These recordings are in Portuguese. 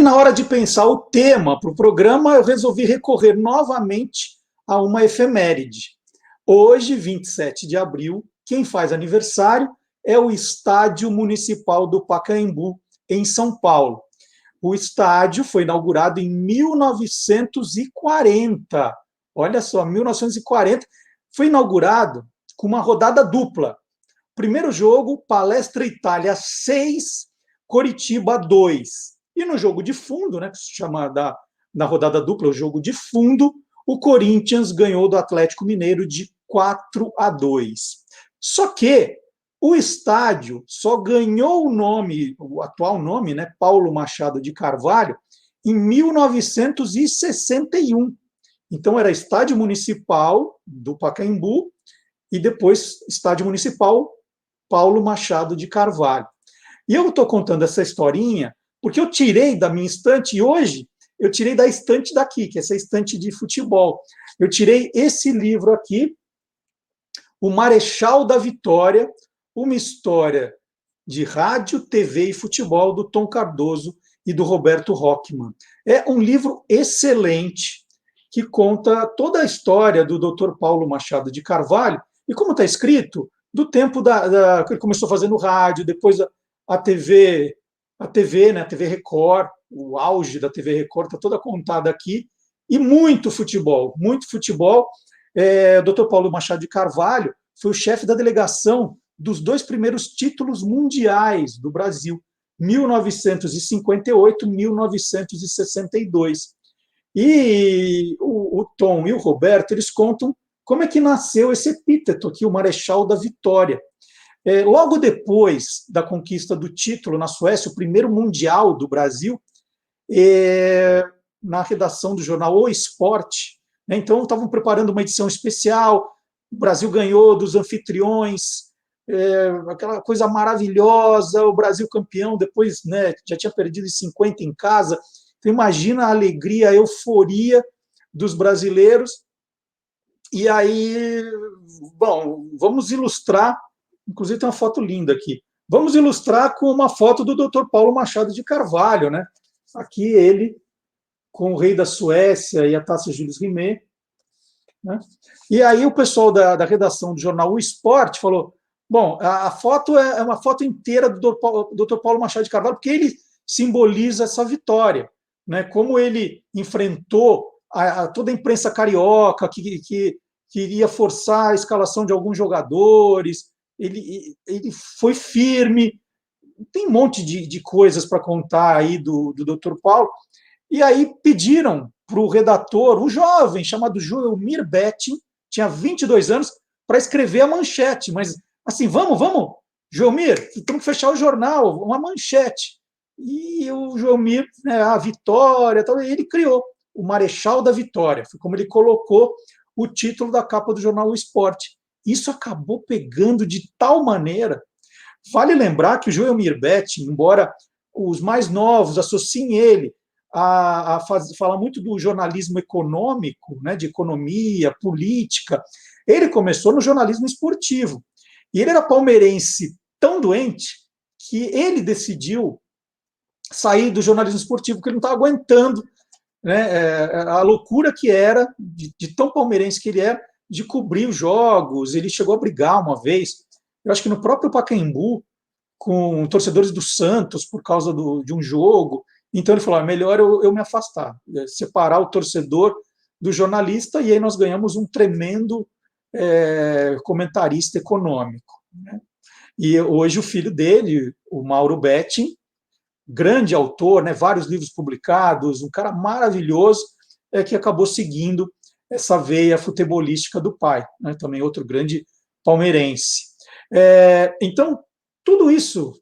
na hora de pensar o tema para o programa, eu resolvi recorrer novamente a uma efeméride. Hoje, 27 de abril, quem faz aniversário é o Estádio Municipal do Pacaembu, em São Paulo. O estádio foi inaugurado em 1940. Olha só, 1940. Foi inaugurado com uma rodada dupla. Primeiro jogo, Palestra Itália 6, Coritiba 2. E no jogo de fundo, né, que se chama na rodada dupla, o jogo de fundo, o Corinthians ganhou do Atlético Mineiro de 4-2. Só que o estádio só ganhou o nome, o atual nome, né, Paulo Machado de Carvalho, em 1961. Então era Estádio Municipal do Pacaembu e depois Estádio Municipal Paulo Machado de Carvalho. E eu estou contando essa historinha porque eu tirei da minha estante, e hoje eu tirei da estante daqui, que é essa estante de futebol. Eu tirei esse livro aqui, O Marechal da Vitória, uma história de rádio, TV e futebol, do Tom Cardoso e do Roberto Rockman. É um livro excelente, que conta toda a história do Dr. Paulo Machado de Carvalho, e como está escrito, do tempo que ele começou fazendo rádio, depois a TV, né, a TV Record, o auge da TV Record está toda contada aqui, e muito futebol, muito futebol. O Dr. Paulo Machado de Carvalho foi o chefe da delegação dos 2 primeiros títulos mundiais do Brasil, 1958 e 1962. E o Tom e o Roberto, eles contam como é que nasceu esse epíteto aqui, o Marechal da Vitória. Logo depois da conquista do título na Suécia, o primeiro mundial do Brasil, na redação do jornal O Esporte, né, então estavam preparando uma edição especial, o Brasil ganhou dos anfitriões, aquela coisa maravilhosa, o Brasil campeão, depois, né, já tinha perdido 50 em casa. Então, imagina a alegria, a euforia dos brasileiros. E aí, bom, vamos ilustrar, inclusive tem uma foto linda aqui, vamos ilustrar com uma foto do Dr. Paulo Machado de Carvalho, né? Aqui ele, com o rei da Suécia e a Taça Jules Rimet, né? E aí o pessoal da redação do jornal O Esporte falou, bom, a foto é uma foto inteira do Dr. Paulo Machado de Carvalho, porque ele simboliza essa vitória, né? Como ele enfrentou toda a imprensa carioca que queria forçar a escalação de alguns jogadores, ele foi firme, tem um monte de coisas para contar aí do Dr. Paulo, e aí pediram para o redator, um jovem chamado Joelmir Betting, tinha 22 anos, para escrever a manchete, mas assim, vamos, Joelmir, temos que fechar o jornal, uma manchete. E o Joelmir, né, a Vitória, ele criou o Marechal da Vitória, foi como ele colocou o título da capa do jornal O Esporte. Isso acabou pegando de tal maneira. Vale lembrar que o Joelmir Betting, embora os mais novos associem ele a falar muito do jornalismo econômico, né, de economia, política, ele começou no jornalismo esportivo. E ele era palmeirense tão doente que ele decidiu sair do jornalismo esportivo, porque ele não estava aguentando, né, a loucura que era, de tão palmeirense que ele era, de cobrir os jogos. Ele chegou a brigar uma vez, eu acho que no próprio Pacaembu, com torcedores do Santos por causa de um jogo. Então ele falou, melhor eu me afastar, separar o torcedor do jornalista, e aí nós ganhamos um tremendo comentarista econômico, né? E hoje o filho dele, o Mauro Betting, grande autor, né, vários livros publicados, um cara maravilhoso, que acabou seguindo essa veia futebolística do pai, né, também outro grande palmeirense. Então, tudo isso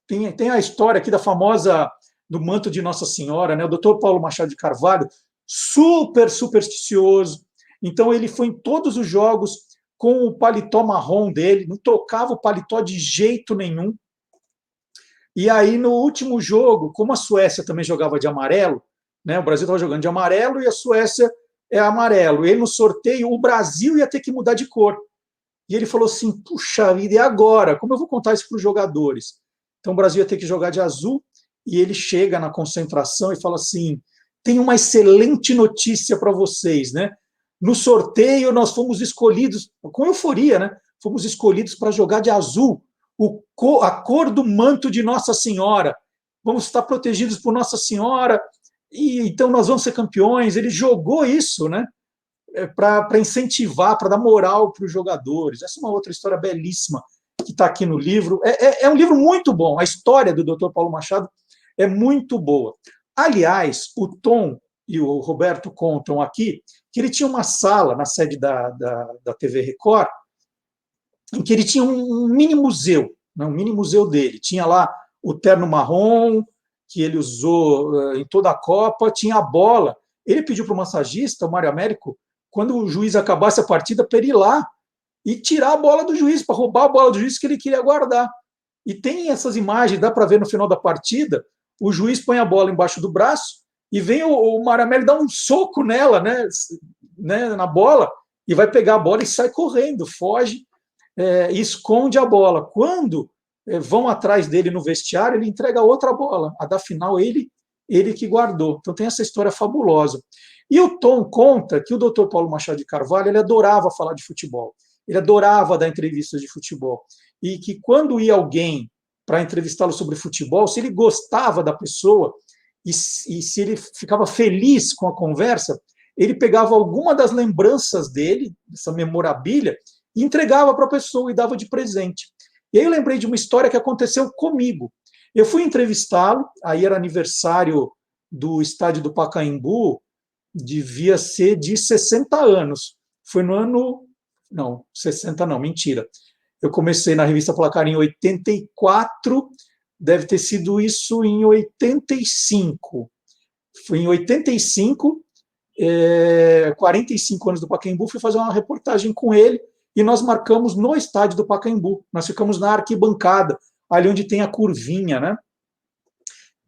tem a história aqui da famosa do manto de Nossa Senhora, né, o Dr. Paulo Machado de Carvalho, super supersticioso, então ele foi em todos os jogos com o paletó marrom dele, não tocava o paletó de jeito nenhum. E aí, no último jogo, como a Suécia também jogava de amarelo, né, o Brasil estava jogando de amarelo e a Suécia é amarelo. Ele, no sorteio, o Brasil ia ter que mudar de cor. E ele falou assim, puxa vida, e agora? Como eu vou contar isso para os jogadores? Então, o Brasil ia ter que jogar de azul e ele chega na concentração e fala assim: tem uma excelente notícia para vocês, né? No sorteio nós fomos escolhidos, com euforia, né? Fomos escolhidos para jogar de azul, a cor do manto de Nossa Senhora. Vamos estar protegidos por Nossa Senhora, e então nós vamos ser campeões. Ele jogou isso, né? Para incentivar, para dar moral para os jogadores. Essa é uma outra história belíssima que está aqui no livro. É um livro muito bom. A história do Dr. Paulo Machado é muito boa. Aliás, o Tom e o Roberto contam aqui que ele tinha uma sala na sede da TV Record, em que ele tinha um mini museu, né, um mini museu dele. Tinha lá o terno marrom, que ele usou em toda a Copa, tinha a bola. Ele pediu para o massagista, o Mário Américo, quando o juiz acabasse a partida, para ele ir lá e tirar a bola do juiz, para roubar a bola do juiz que ele queria guardar. E tem essas imagens, dá para ver no final da partida, o juiz põe a bola embaixo do braço e vem o Mário Américo dar um soco nela, né, na bola, e vai pegar a bola e sai correndo, foge, e esconde a bola. Quando vão atrás dele no vestiário, ele entrega outra bola. A da final, ele que guardou. Então tem essa história fabulosa. E o Tom conta que o Dr. Paulo Machado de Carvalho, ele adorava falar de futebol. Ele adorava dar entrevistas de futebol. E que quando ia alguém para entrevistá-lo sobre futebol, se ele gostava da pessoa e se ele ficava feliz com a conversa, ele pegava alguma das lembranças dele, dessa memorabilia, e entregava para a pessoa e dava de presente. E aí eu lembrei de uma história que aconteceu comigo. Eu fui entrevistá-lo, aí era aniversário do estádio do Pacaembu, devia ser de 60 anos. Foi no ano... Não, 60 não, mentira. Eu comecei na revista Placar em 84, deve ter sido isso em 85. Foi em 85, 45 anos do Pacaembu, fui fazer uma reportagem com ele, e nós marcamos no estádio do Pacaembu. Nós ficamos na arquibancada, ali onde tem a curvinha, né?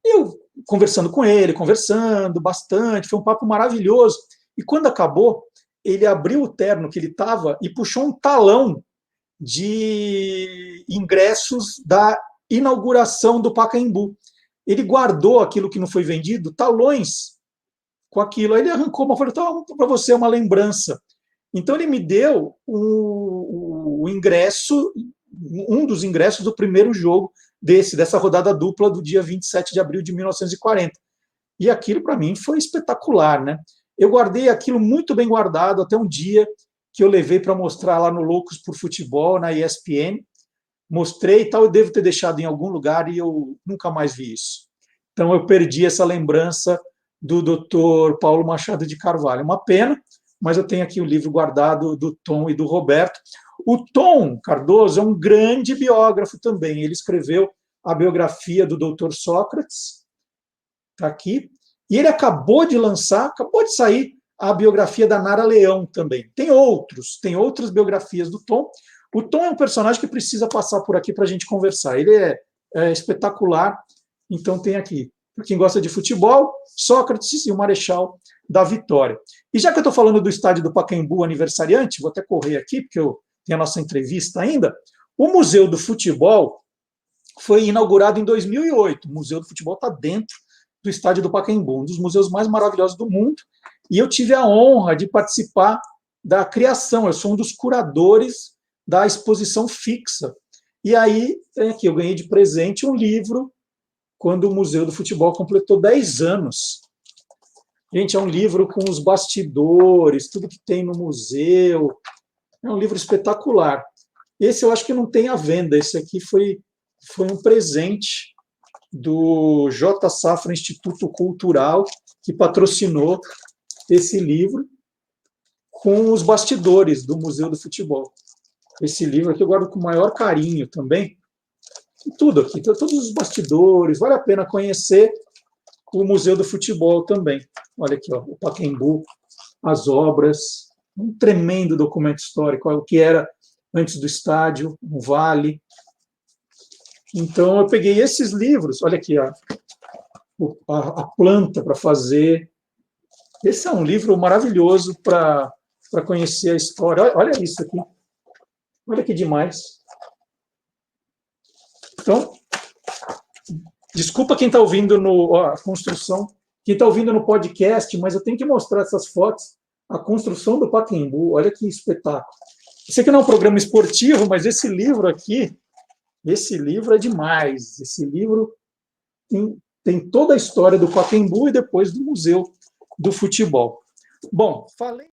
Eu conversando com ele, conversando bastante, foi um papo maravilhoso. E quando acabou, ele abriu o terno que ele estava e puxou um talão de ingressos da inauguração do Pacaembu. Ele guardou aquilo que não foi vendido, talões com aquilo. Aí ele arrancou uma folha, então, para você é uma lembrança. Então ele me deu o ingresso, um dos ingressos do primeiro jogo dessa rodada dupla do dia 27 de abril de 1940. E aquilo para mim foi espetacular, né? Eu guardei aquilo muito bem guardado até um dia que eu levei para mostrar lá no Loucos por Futebol, na ESPN. Mostrei e tal, eu devo ter deixado em algum lugar e eu nunca mais vi isso. Então eu perdi essa lembrança do Dr. Paulo Machado de Carvalho. Uma pena, mas eu tenho aqui o livro guardado do Tom e do Roberto. O Tom Cardoso é um grande biógrafo também. Ele escreveu a biografia do Dr. Sócrates, está aqui, e ele acabou de sair a biografia da Nara Leão também. Tem outras biografias do Tom. O Tom é um personagem que precisa passar por aqui para a gente conversar. Ele é espetacular, então tem aqui. Para quem gosta de futebol, Sócrates e o Marechal da Vitória. E já que eu estou falando do estádio do Pacaembu aniversariante, vou até correr aqui, porque eu tenho a nossa entrevista ainda, o Museu do Futebol foi inaugurado em 2008. O Museu do Futebol está dentro do estádio do Pacaembu, um dos museus mais maravilhosos do mundo, e eu tive a honra de participar da criação, eu sou um dos curadores da exposição fixa. E aí, aqui, eu ganhei de presente um livro quando o Museu do Futebol completou 10 anos. Gente, é um livro com os bastidores, tudo que tem no museu. É um livro espetacular. Esse eu acho que não tem à venda. Esse aqui foi um presente do J. Safra Instituto Cultural, que patrocinou esse livro com os bastidores do Museu do Futebol. Esse livro aqui eu guardo com o maior carinho também. Tudo aqui, todos os bastidores, vale a pena conhecer o Museu do Futebol também. Olha aqui, ó, o Pacaembu, as obras, um tremendo documento histórico, o que era antes do estádio, um vale. Então, eu peguei esses livros, olha aqui, a planta para fazer. Esse é um livro maravilhoso para conhecer a história. Olha isso aqui. Olha que demais. Então, Desculpa quem está ouvindo a construção, quem está ouvindo no podcast, mas eu tenho que mostrar essas fotos. A construção do Pacaembu, olha que espetáculo. Eu sei que não é um programa esportivo, mas esse livro é demais. Esse livro tem toda a história do Pacaembu e depois do Museu do Futebol. Bom, falei.